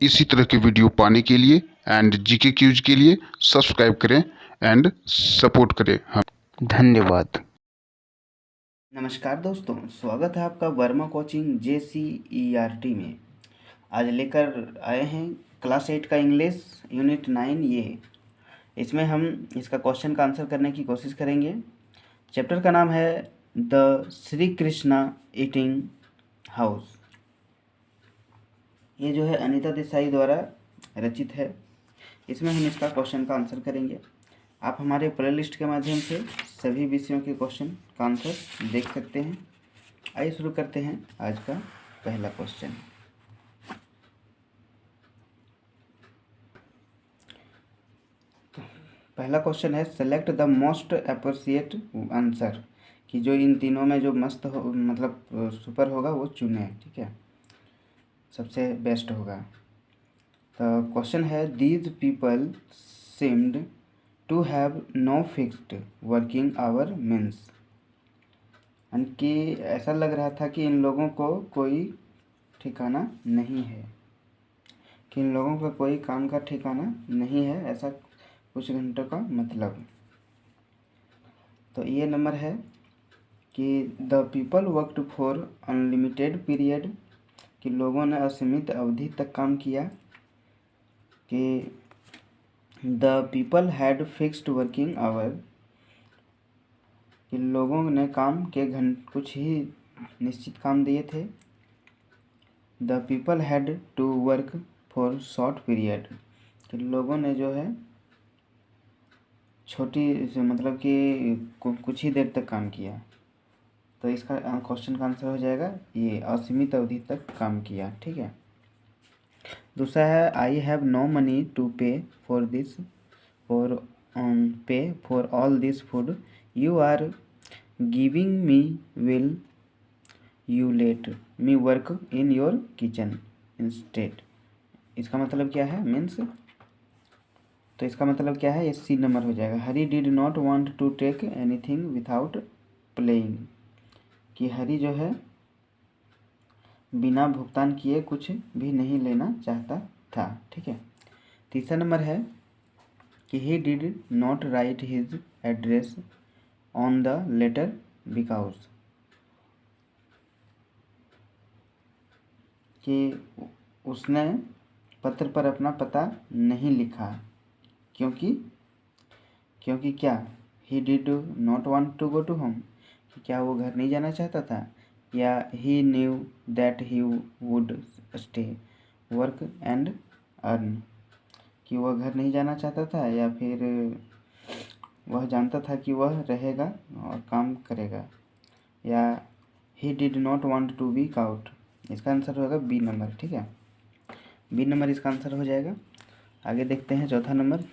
इसी तरह के वीडियो पाने के लिए एंड जीके क्यूज के लिए सब्सक्राइब करें एंड सपोर्ट करें। धन्यवाद। नमस्कार दोस्तों, स्वागत है आपका वर्मा कोचिंग JCERT में। आज लेकर आए हैं क्लास 8 का इंग्लिश यूनिट 9 ये। इसमें हम इसका क्वेश्चन का आंसर करने की कोशिश करेंगे। चैप्टर का नाम है the Shri Krishna eating house. ये जो है अनीता देसाई द्वारा रचित है। इसमें हम इसका क्वेश्चन का आंसर करेंगे। आप हमारे प्लेलिस्ट के माध्यम से सभी विषयों के क्वेश्चन का आंसर देख सकते हैं। आइए शुरू करते हैं आज का पहला क्वेश्चन। पहला क्वेश्चन है select the most appropriate answer, कि जो इन तीनों में जो मस्त हो मतलब सुपर होगा वो चुने। ठीक है, सबसे बेस्ट होगा। तो क्वेश्चन है these people seemed to have no fixed working hour means, यानी कि ऐसा लग रहा था कि इन लोगों को कोई ठिकाना नहीं है, कि इन लोगों का कोई काम का ठिकाना नहीं है, ऐसा कुछ घंटों का मतलब। तो ये नंबर है कि the people worked for unlimited period, कि लोगों ने असीमित अवधि तक काम किया। कि the people had fixed working our, कि लोगों ने काम के कुछ ही निश्चित काम दिए थे। The people had to work for short period, कि लोगों ने जो है छोटी से मतलब कि कुछ ही देर तक काम किया। तो इसका क्वेश्चन का आंसर हो जाएगा ये असीमित अवधि तक काम किया। ठीक है। दूसरा है I have no money to pay for this for all this food you are giving me, will you let me work in your kitchen instead. इसका मतलब क्या है मीन्स, तो इसका मतलब क्या है, ये सी नंबर हो जाएगा। Hari did not want to take anything without paying, कि हरी जो है बिना भुगतान किए कुछ भी नहीं लेना चाहता था। ठीक है। तीसरा नंबर है कि he did not write his address on the letter because, कि उसने पत्र पर अपना पता नहीं लिखा क्योंकि क्या, he did not want to go to home, कि क्या वो घर नहीं जाना चाहता था, या he knew that he would stay work and earn, कि वह घर नहीं जाना चाहता था या फिर वह जानता था कि वह रहेगा और काम करेगा, या he did not want to be out. इसका आंसर होगा बी नंबर। ठीक है, बी नंबर इसका आंसर हो जाएगा। आगे देखते हैं चौथा नंबर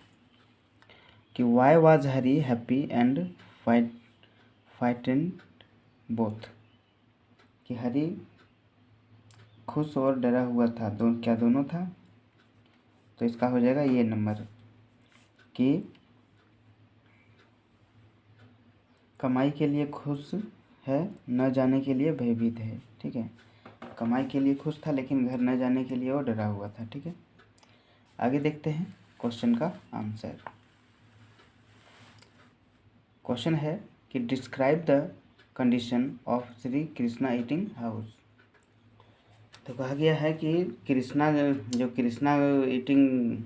कि why was Hari happy and frightened both, कि हरी खुश और डरा हुआ था, क्या दोनों था। तो इसका हो जाएगा ये नंबर कि कमाई के लिए खुश है, न जाने के लिए भयभीत है। ठीक है, कमाई के लिए खुश था लेकिन घर न जाने के लिए वो डरा हुआ था। ठीक है, आगे देखते हैं क्वेश्चन का आंसर। क्वेश्चन है कि describe the condition of Shri Krishna eating house. तो कहा गया है कि कृष्णा ईटिंग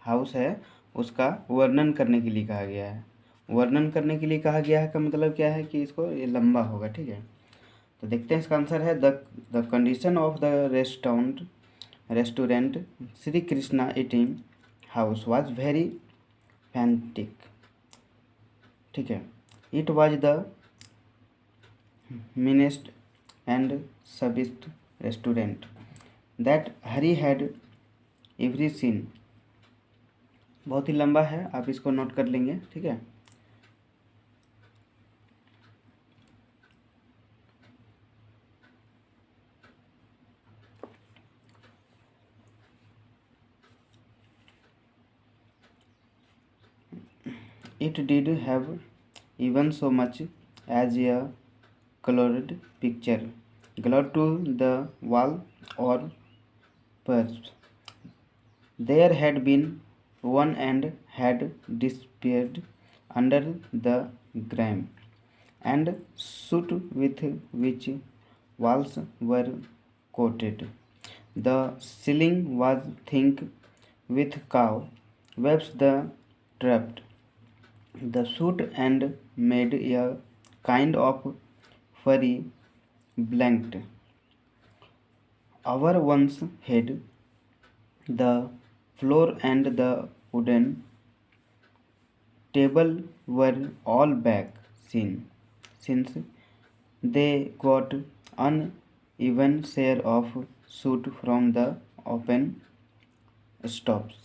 हाउस है उसका वर्णन करने के लिए कहा गया है। वर्णन करने के लिए कहा गया है का मतलब क्या है कि इसको ये लंबा होगा। ठीक है, तो देखते हैं इसका आंसर है the condition of the restaurant Shri Krishna eating house was very frantic. ठीक है, it was the meanest and shabbiest restaurant that Hari had ever seen. बहुत ही लंबा है, आप इसको नोट कर लेंगे। ठीक है, it did have even so much as a colored picture, glued to the wall or perched There had been one and had disappeared under the grime and soot with which walls were coated. The ceiling was thick with cow webs the trapped the soot and made a kind of furry blanket over one's head. The floor and the wooden table were all back seen, since they got uneven share of soot from the open stops.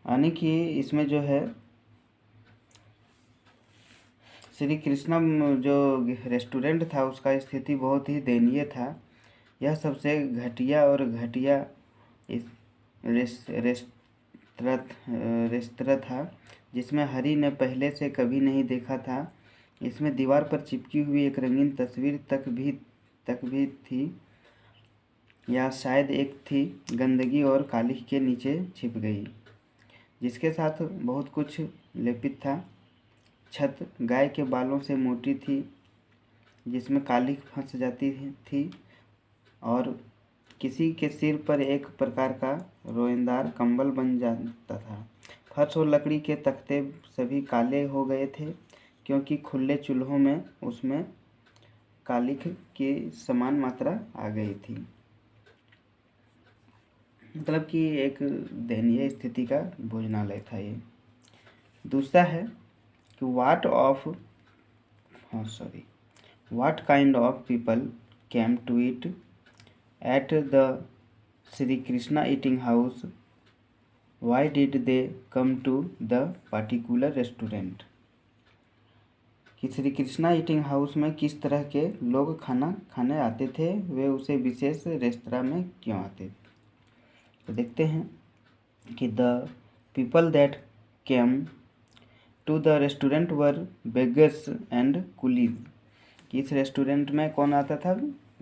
यानी कि इसमें जो है श्री कृष्णा जो restaurant था उसका स्थिति बहुत ही दयनीय था। यह सबसे घटिया और घटिया इस रेस्तरा था जिसमें हरी ने पहले से कभी नहीं देखा था। इसमें दीवार पर चिपकी हुई एक रंगीन तस्वीर तक भी थी, या शायद एक थी, गंदगी और कालिख के नीचे छिप गई, जिसके साथ बहुत कुछ लेपित था। छत गाय के बालों से मोटी थी जिसमें कालिख फंस जाती थी, और किसी के सिर पर एक प्रकार का रोएदार कंबल बन जाता था। फर्श और लकड़ी के तख्ते सभी काले हो गए थे क्योंकि खुले चूल्हों में उसमें कालिख की समान मात्रा आ गई थी। मतलब कि एक दयनीय स्थिति का भोजनालय था ये। दूसरा है कि what kind of people came to eat at the Sri Krishna eating house? Why did they come to the particular restaurant? कि श्री कृष्णा ईटिंग हाउस में किस तरह के लोग खाना खाने आते थे, वे उसे विशेष रेस्तरां में क्यों आते थे। तो देखते हैं कि the people that came to the restaurant were beggars and coolies. कि इस रेस्टोरेंट में कौन आता था,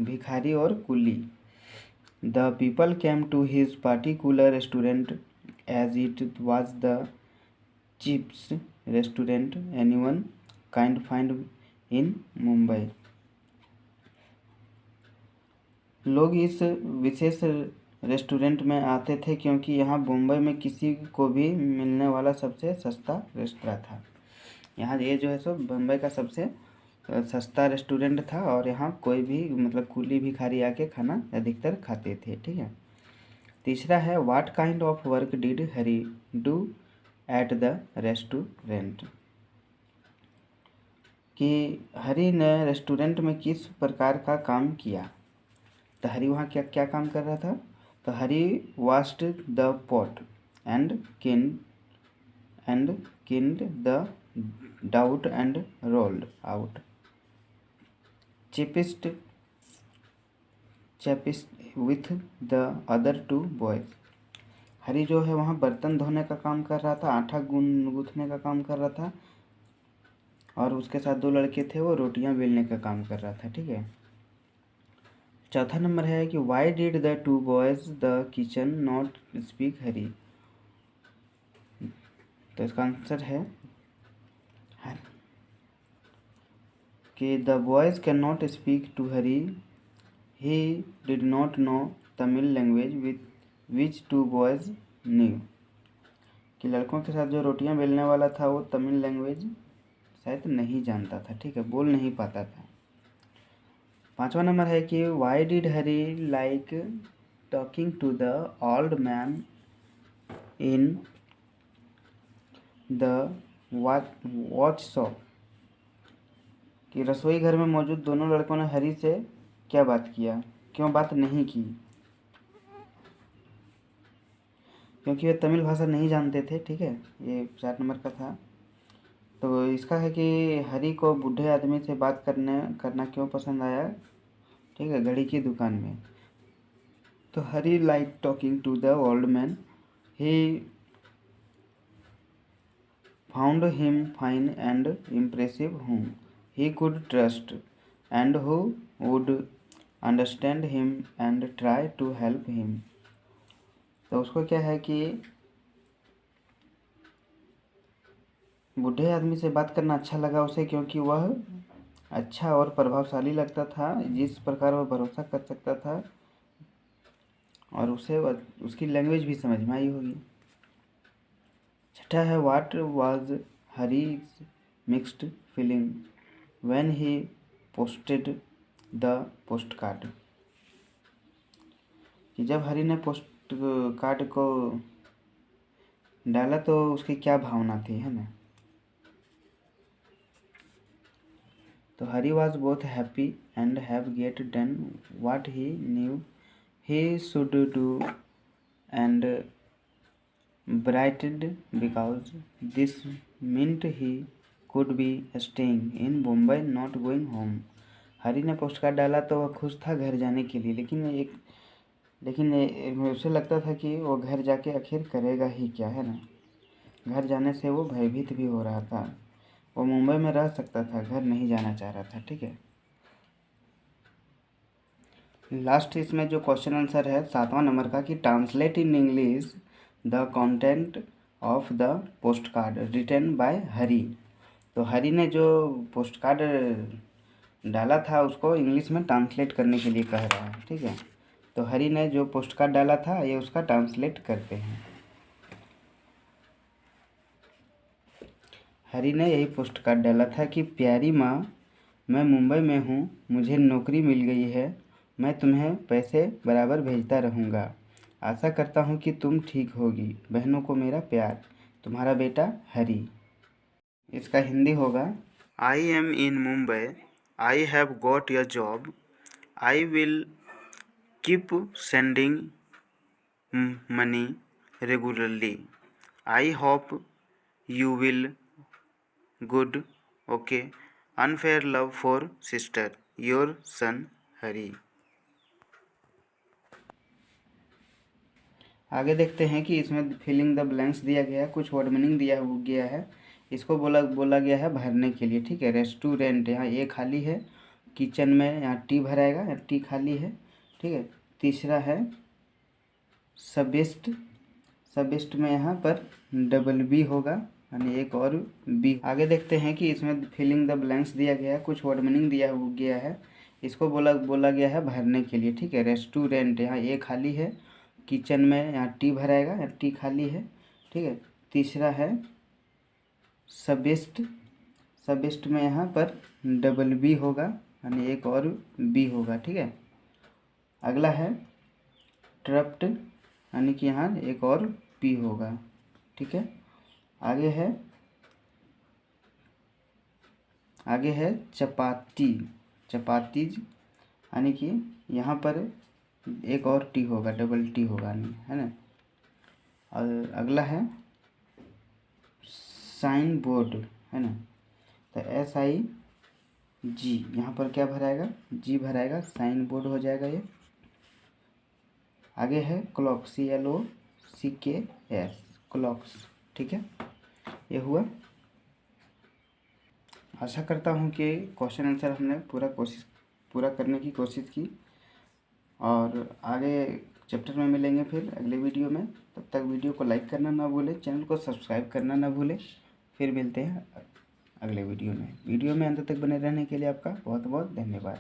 भिखारी और कुली। The people came to his particular restaurant as it was the cheapest restaurant anyone can find in Mumbai. लोग इस विशेष रेस्टोरेंट में आते थे क्योंकि यहाँ मुंबई में किसी को भी मिलने वाला सबसे सस्ता रेस्तरां था। यहाँ ये जो है सो मुंबई का सबसे सस्ता रेस्टोरेंट था, और यहाँ कोई भी मतलब कुली भिखारी आके खाना अधिकतर खाते थे। ठीक है। तीसरा है what kind of work did Hari do at the restaurant. कि हरी ने रेस्टोरेंट में किस प्रकार का काम किया। तो हरी वहाँ क्या क्या काम कर रहा था। तो Hari washed the pot and kneaded the dough and rolled out chapatis with the other two boys. Hari जो है वहाँ बर्तन धोने का काम कर रहा था, आटा गूंथने का काम कर रहा था, और उसके साथ दो लड़के थे वो रोटियां बेलने का काम कर रहा था। ठीक है। चौथा नंबर है कि why did the two boys the kitchen not speak Hari. तो इसका आंसर है कि the boys can not speak to Hari, he did not know Tamil language which two boys knew. कि लड़कों के साथ जो रोटियां बेलने वाला था वो तमिल लैंग्वेज शायद नहीं जानता था। ठीक है, बोल नहीं पाता था। पांचवा नंबर है कि why did Hari like talking to the old man in the watch shop. कि रसोई घर में मौजूद दोनों लड़कों ने हरी से क्या बात किया, क्यों बात नहीं की। क्योंकि वे तमिल भाषा नहीं जानते थे। ठीक है, ये 4 नंबर का था। तो इसका है कि हरी को बूढ़े आदमी से बात करना क्यों पसंद आया। ठीक है, घड़ी की दुकान में। तो Hari like talking to the old man, he found him fine and impressive whom he could trust and who would understand him and try to help him. तो उसको क्या है कि बूढ़े आदमी से बात करना अच्छा लगा उसे, क्योंकि वह अच्छा और प्रभावशाली लगता था, जिस प्रकार वह भरोसा कर सकता था, और उसे उसकी लैंग्वेज भी समझ में आई होगी। छठा है what was Hari's mixed feeling when he posted the postcard, कि जब हरी ने पोस्ट कार्ड को डाला तो उसकी क्या भावना थी, है ना। तो Hari was both happy and have get done what he knew he should do and frightened because this meant he could be staying in Mumbai not going home. Hari ने पोस्ट कार्ड डाला तो वह खुश था घर जाने के लिए, लेकिन उसे लगता था कि वो घर जाके आखिर करेगा ही क्या, है ना। घर जाने से वो भयभीत भी हो रहा था। वो मुंबई में रह सकता था, घर नहीं जाना चाह रहा था, ठीक है। लास्ट इसमें जो क्वेश्चन आंसर है 7वां नंबर का, कि translate in English the content of the postcard written by Hari. तो हरी ने जो पोस्ट कार्ड डाला था उसको इंग्लिश में ट्रांसलेट करने के लिए कह रहा है, ठीक है। तो हरी ने जो पोस्ट कार्ड डाला था ये उसका ट्रांसलेट करते हैं। हरी ने यही पोस्ट कार्ड डाला था कि प्यारी माँ, मैं मुंबई में हूँ, मुझे नौकरी मिल गई है, मैं तुम्हें पैसे बराबर भेजता रहूँगा, आशा करता हूँ कि तुम ठीक होगी, बहनों को मेरा प्यार, तुम्हारा बेटा हरी। इसका हिंदी होगा, I am in Mumbai, I have got a job, I will keep sending money regularly, I hope you will good okay, unfair love for sister, your son Hari. आगे देखते हैं कि इसमें फिलिंग द ब्लैंक्स दिया गया है, कुछ वर्ड मीनिंग दिया गया है, इसको बोला गया है भरने के लिए, ठीक है। रेस्टोरेंट, यहाँ ए खाली है, किचन में यहाँ टी भराएगा, यहाँ टी खाली है, ठीक है। तीसरा है सबेस्ट में यहाँ पर डबल बी होगा, यानी एक और बी। आगे देखते हैं कि इसमें फिलिंग द ब्लैंक्स दिया गया है, कुछ वर्ड मीनिंग दिया गया है, इसको बोला गया है भरने के लिए, ठीक है। रेस्टोरेंट, यहाँ ए खाली है, किचन में यहाँ टी भराएगा, यहाँ टी खाली है, ठीक है। तीसरा है सबेस्ट में यहाँ पर डबल बी होगा, यानी एक और बी होगा, ठीक है। अगला है ट्रप्ट, यानी कि यहाँ एक और पी होगा, ठीक है। आगे है चपातीज, यानी कि यहाँ पर एक और टी होगा, डबल टी होगा, नहीं है ना। और अगला है साइन बोर्ड, है ना। तो SIG, यहाँ पर क्या भराएगा, जी भराएगा, साइन बोर्ड हो जाएगा ये। आगे है क्लॉक, CLOCKS, क्लॉक्स, ठीक है। ये हुआ। आशा करता हूँ कि क्वेश्चन आंसर हमने पूरा करने की कोशिश की, और आगे चैप्टर में मिलेंगे फिर अगले वीडियो में। तब तक वीडियो को लाइक करना ना भूलें, चैनल को सब्सक्राइब करना ना भूलें। फिर मिलते हैं अगले वीडियो में। अंत तक बने रहने के लिए आपका बहुत बहुत धन्यवाद।